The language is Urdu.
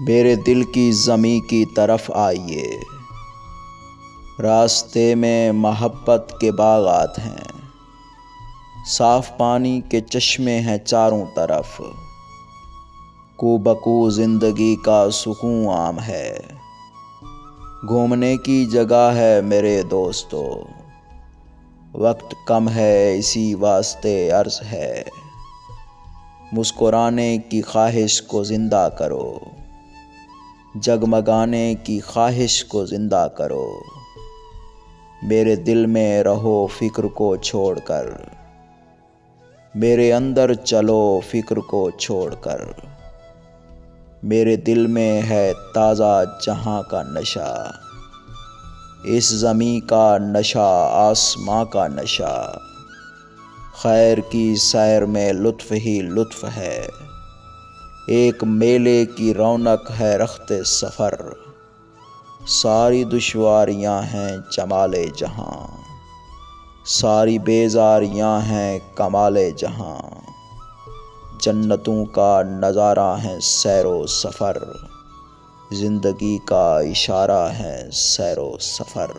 میرے دل کی زمیں کی طرف آئیے، راستے میں محبت کے باغات ہیں، صاف پانی کے چشمے ہیں چاروں طرف، کو بکو زندگی کا سکون عام ہے، گھومنے کی جگہ ہے میرے دوستو، وقت کم ہے اسی واسطے عرض ہے، مسکرانے کی خواہش کو زندہ کرو، جگمگانے کی خواہش کو زندہ کرو، میرے دل میں رہو فکر کو چھوڑ کر، میرے اندر چلو فکر کو چھوڑ کر، میرے دل میں ہے تازہ جہاں کا نشہ، اس زمیں کا نشہ آسماں کا نشہ، خیر کی سیر میں لطف ہی لطف ہے، ایک میلے کی رونق ہے رخت سفر، ساری دشواریاں ہیں جمال جہاں، ساری بیزاریاں ہیں کمال جہاں، جنتوں کا نظارہ ہے سیر و سفر، زندگی کا اشارہ ہے سیر و سفر۔